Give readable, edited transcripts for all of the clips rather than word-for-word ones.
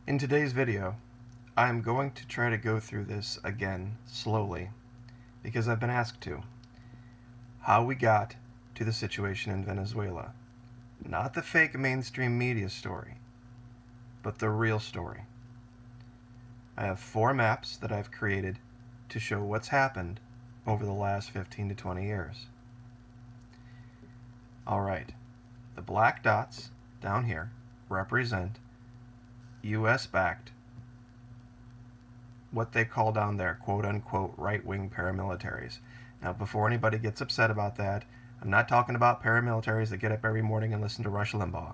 In today's video, I'm going to try to go through this again slowly because I've been asked to. How we got to the situation in Venezuela. Not the fake mainstream media story, but the real story. I have 4 maps that I've created to show what's happened over the last 15 to 20 years. Alright, the black dots down here represent US-backed, what they call down there, quote-unquote, right-wing paramilitaries. Now, before anybody gets upset about that, I'm not talking about paramilitaries that get up every morning and listen to Rush Limbaugh.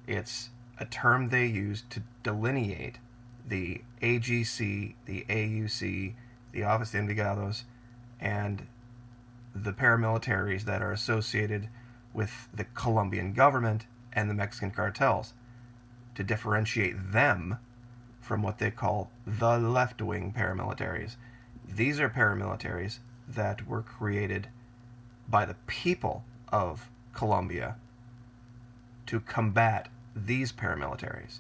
It's a term they use to delineate the AGC, the AUC, the Office de Investigados, and the paramilitaries that are associated with the Colombian government and the Mexican cartels, to differentiate them from what they call the left-wing paramilitaries. These are paramilitaries that were created by the people of Colombia to combat these paramilitaries.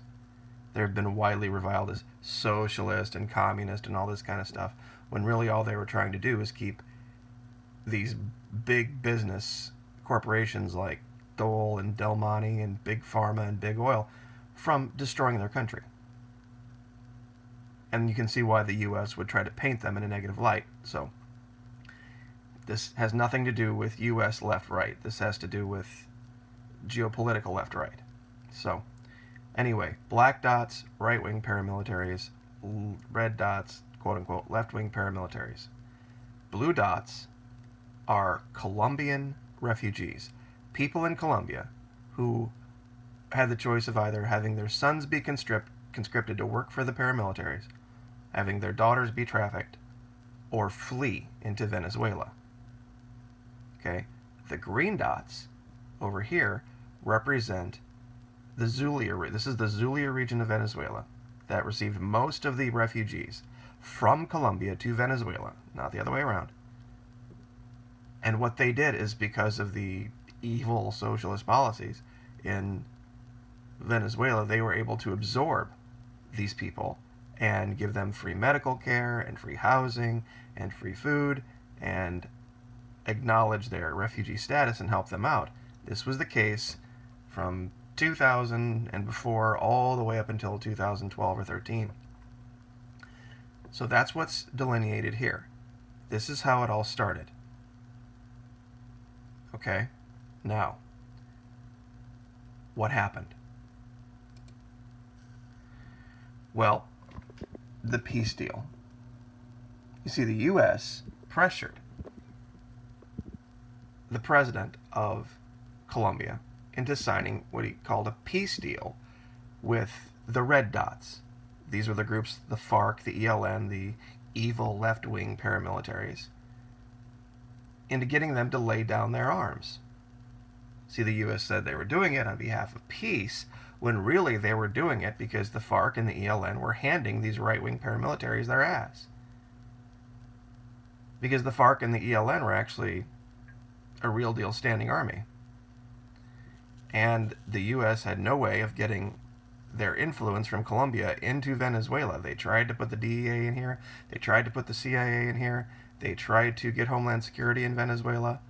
They've been widely reviled as socialist and communist and all this kind of stuff, when really all they were trying to do is keep these big business corporations like Dole and Del Monte and Big Pharma and Big Oil from destroying their country. And you can see why the U.S. would try to paint them in a negative light. So this has nothing to do with U.S. left-right. This has to do with geopolitical left-right. So anyway, black dots, right-wing paramilitaries, red dots, quote-unquote, left-wing paramilitaries. Blue dots are Colombian refugees, people in Colombia who had the choice of either having their sons be conscripted to work for the paramilitaries, having their daughters be trafficked, or flee into Venezuela. Okay, the green dots over here represent the Zulia. This is the Zulia region of Venezuela that received most of the refugees from Colombia to Venezuela, not the other way around. And what they did is, because of the evil socialist policies in Venezuela, they were able to absorb these people and give them free medical care and free housing and free food and acknowledge their refugee status and help them out. This was the case from 2000 and before all the way up until 2012 or 13. So that's what's delineated here. This is how it all started. Okay, now, what happened? Well, the peace deal. You see, the U.S. pressured the president of Colombia into signing what he called a peace deal with the red dots. These were the groups, the FARC, the ELN, the evil left-wing paramilitaries, into getting them to lay down their arms. See, the U.S. said they were doing it on behalf of peace, when really they were doing it because the FARC and the ELN were handing these right-wing paramilitaries their ass. Because the FARC and the ELN were actually a real deal standing army. And the U.S. had no way of getting their influence from Colombia into Venezuela. They tried to put the DEA in here. They tried to put the CIA in here. They tried to get Homeland Security in Venezuela.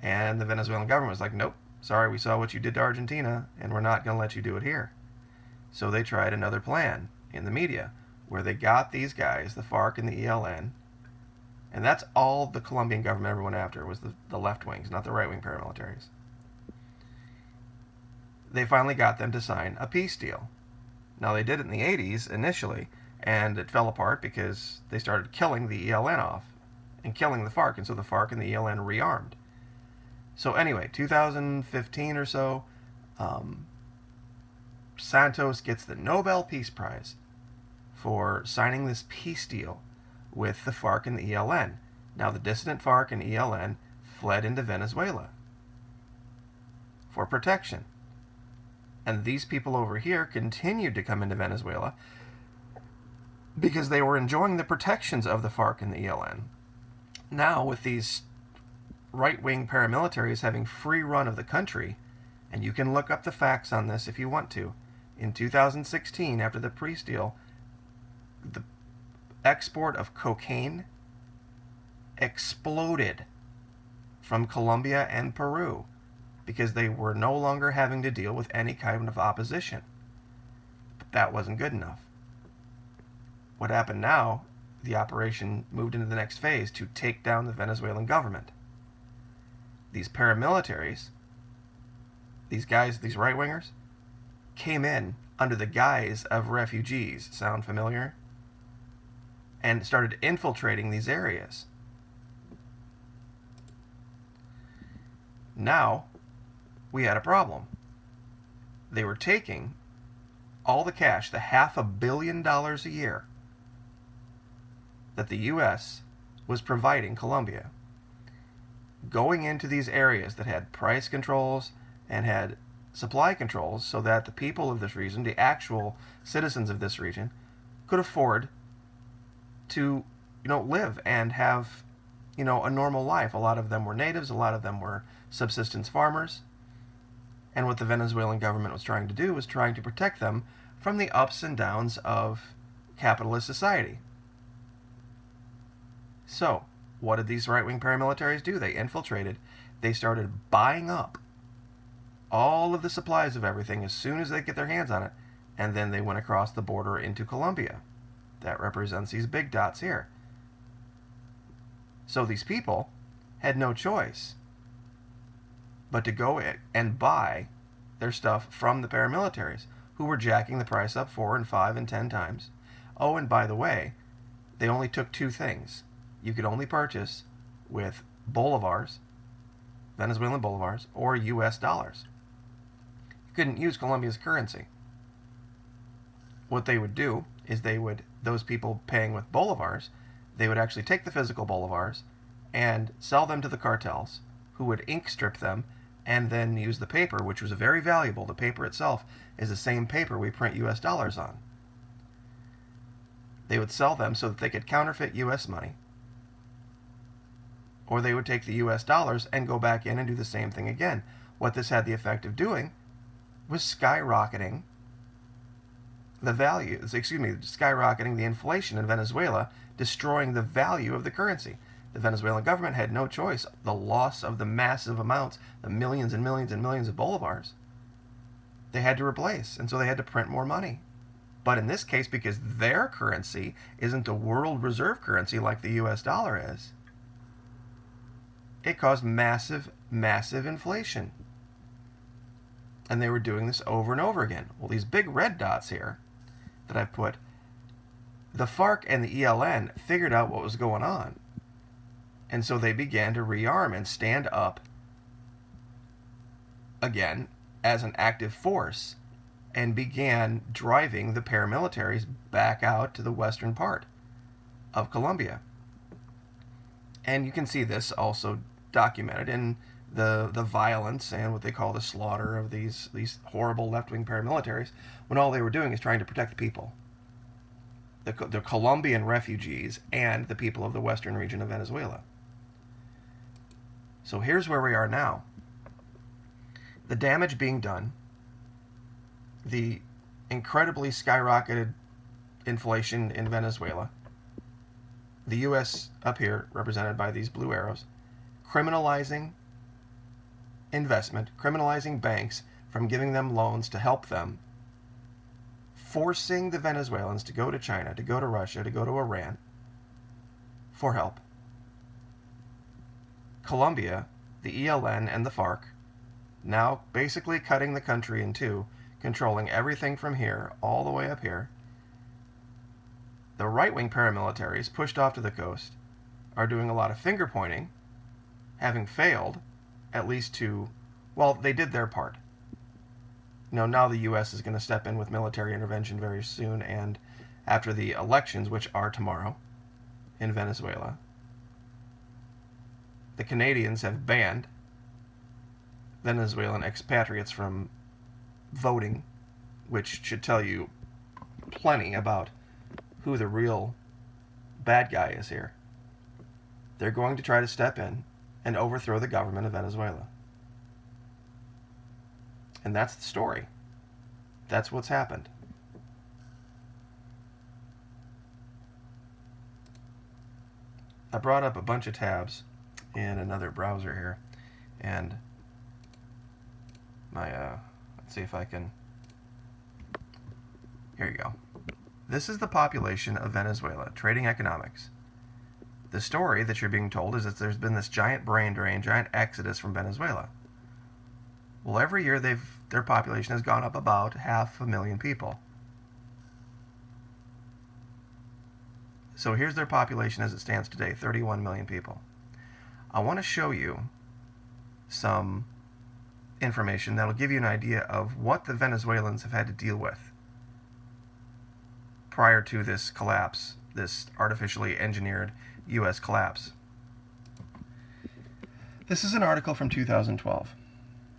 And the Venezuelan government was like, nope, sorry, we saw what you did to Argentina, and we're not going to let you do it here. So they tried another plan in the media, where they got these guys, the FARC and the ELN, and that's all the Colombian government ever went after, was the left wings, not the right-wing paramilitaries. They finally got them to sign a peace deal. Now, they did it in the 80s initially, and it fell apart because they started killing the ELN off and killing the FARC, and so the FARC and the ELN rearmed. So anyway, 2015 or so, Santos gets the Nobel Peace Prize for signing this peace deal with the FARC and the ELN. Now, the dissident FARC and ELN fled into Venezuela for protection. And these people over here continued to come into Venezuela because they were enjoying the protections of the FARC and the ELN. Now, with these right-wing paramilitaries having free run of the country, and you can look up the facts on this if you want to, in 2016, after the peace deal, the export of cocaine exploded from Colombia and Peru because they were no longer having to deal with any kind of opposition. But that wasn't good enough. What happened now, the operation moved into the next phase to take down the Venezuelan government. These paramilitaries, these guys, these right-wingers, came in under the guise of refugees. Sound familiar? And started infiltrating these areas. Now, we had a problem. They were taking all the cash, the $500 million a year that the U.S. was providing Colombia, going into these areas that had price controls and had supply controls so that the people of this region, the actual citizens of this region, could afford to, live and have, a normal life. A lot of them were natives, a lot of them were subsistence farmers. And what the Venezuelan government was trying to do was trying to protect them from the ups and downs of capitalist society. So, what did these right-wing paramilitaries do? They infiltrated. They started buying up all of the supplies of everything as soon as they get their hands on it, and then they went across the border into Colombia. That represents these big dots here. So these people had no choice but to go and buy their stuff from the paramilitaries, who were jacking the price up 4 and 5 and 10 times. Oh, and by the way, they only took two things. You could only purchase with bolivars, Venezuelan bolivars, or U.S. dollars. You couldn't use Colombia's currency. What they would do is those people paying with bolivars, they would actually take the physical bolivars and sell them to the cartels, who would ink strip them and then use the paper, which was very valuable. The paper itself is the same paper we print U.S. dollars on. They would sell them so that they could counterfeit U.S. money, or they would take the U.S. dollars and go back in and do the same thing again. What this had the effect of doing was skyrocketing skyrocketing the inflation in Venezuela, destroying the value of the currency. The Venezuelan government had no choice. The loss of the massive amounts, the millions and millions and millions of bolivars, they had to replace, and so they had to print more money. But in this case, because their currency isn't a world reserve currency like the U.S. dollar is, it caused massive, massive inflation. And they were doing this over and over again. Well, these big red dots here that I've put, the FARC and the ELN figured out what was going on. And so they began to rearm and stand up again as an active force and began driving the paramilitaries back out to the western part of Colombia. And you can see this also documented in the violence and what they call the slaughter of these horrible left-wing paramilitaries, when all they were doing is trying to protect people. The Colombian refugees and the people of the western region of Venezuela. So here's where we are now. The damage being done, the incredibly skyrocketed inflation in Venezuela, the U.S. up here, represented by these blue arrows, criminalizing investment, criminalizing banks from giving them loans to help them, forcing the Venezuelans to go to China, to go to Russia, to go to Iran for help. Colombia, the ELN, and the FARC now basically cutting the country in two, controlling everything from here all the way up here. The right-wing paramilitaries pushed off to the coast are doing a lot of finger pointing, having failed, at least they did their part. Now the U.S. is going to step in with military intervention very soon, and after the elections, which are tomorrow in Venezuela, the Canadians have banned Venezuelan expatriates from voting, which should tell you plenty about who the real bad guy is here. They're going to try to step in and overthrow the government of Venezuela. And that's the story. That's what's happened. I brought up a bunch of tabs in another browser here, and let's see if I can, here you go. This is the population of Venezuela, trading economics. The story that you're being told is that there's been this giant brain drain, giant exodus from Venezuela. Well, every year their population has gone up about 500,000 people. So here's their population as it stands today, 31 million people. I want to show you some information that'll give you an idea of what the Venezuelans have had to deal with prior to this collapse, this artificially engineered U.S. collapse. This is an article from 2012.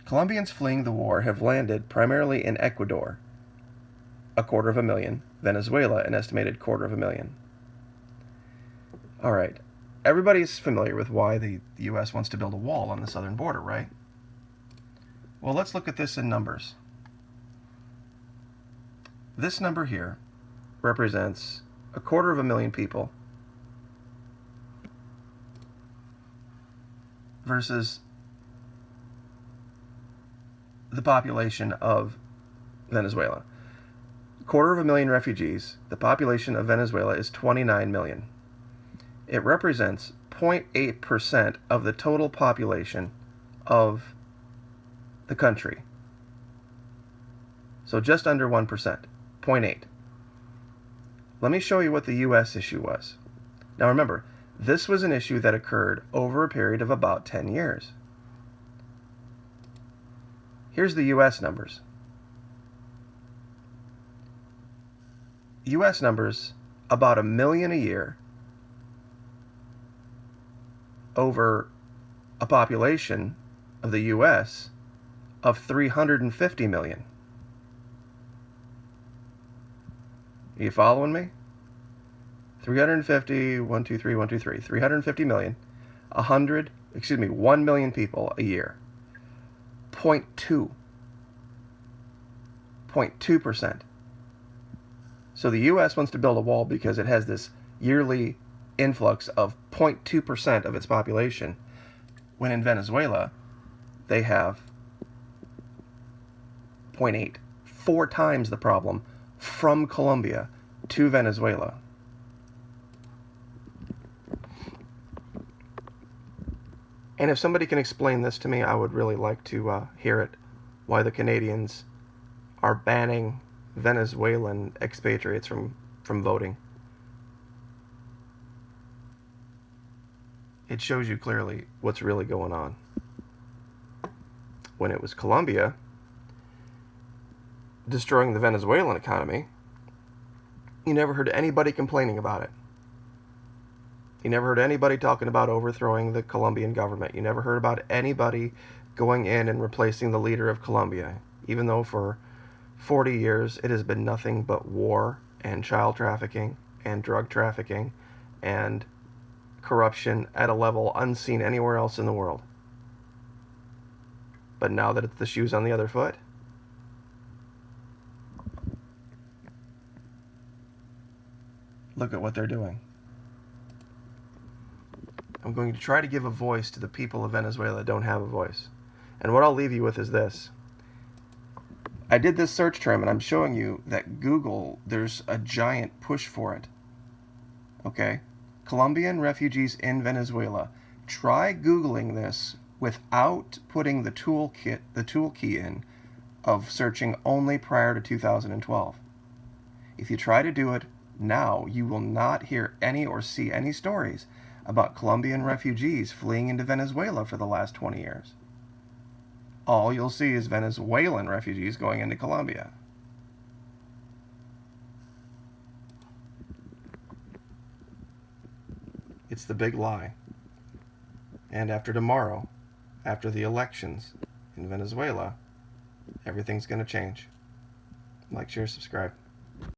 Colombians fleeing the war have landed primarily in Ecuador, 250,000, Venezuela, an estimated 250,000. All right, everybody's familiar with why the U.S. wants to build a wall on the southern border, right? Well, let's look at this in numbers. This number here represents 250,000 people versus the population of Venezuela. 250,000 refugees. The population of Venezuela is 29 million. It represents 0.8% of the total population of the country. So just under 1%, 0.8. Let me show you what the U.S. issue was. Now remember, this was an issue that occurred over a period of about 10 years. Here's the U.S. numbers. U.S. numbers, about 1 million a year over a population of the U.S. of 350 million. Are you following me? 350, 1, 2, 3, 1, 2, 3, 350 million, 1 million people a year. 0.2%. So the U.S. wants to build a wall because it has this yearly influx of 0.2% of its population, when in Venezuela they have 0.8, 4 times the problem from Colombia to Venezuela. And if somebody can explain this to me, I would really like to hear it, why the Canadians are banning Venezuelan expatriates from voting. It shows you clearly what's really going on. When it was Colombia destroying the Venezuelan economy, you never heard anybody complaining about it. You never heard anybody talking about overthrowing the Colombian government. You never heard about anybody going in and replacing the leader of Colombia, even though for 40 years it has been nothing but war and child trafficking and drug trafficking and corruption at a level unseen anywhere else in the world. But now that the shoe's on the other foot, look at what they're doing. I'm going to try to give a voice to the people of Venezuela that don't have a voice. And what I'll leave you with is this. I did this search term, and I'm showing you that Google, there's a giant push for it. Okay? Colombian refugees in Venezuela. Try Googling this without putting the tool key in of searching only prior to 2012. If you try to do it now, you will not hear any or see any stories about Colombian refugees fleeing into Venezuela for the last 20 years. All you'll see is Venezuelan refugees going into Colombia. It's the big lie. And after tomorrow, after the elections in Venezuela, everything's going to change. Like, share, subscribe.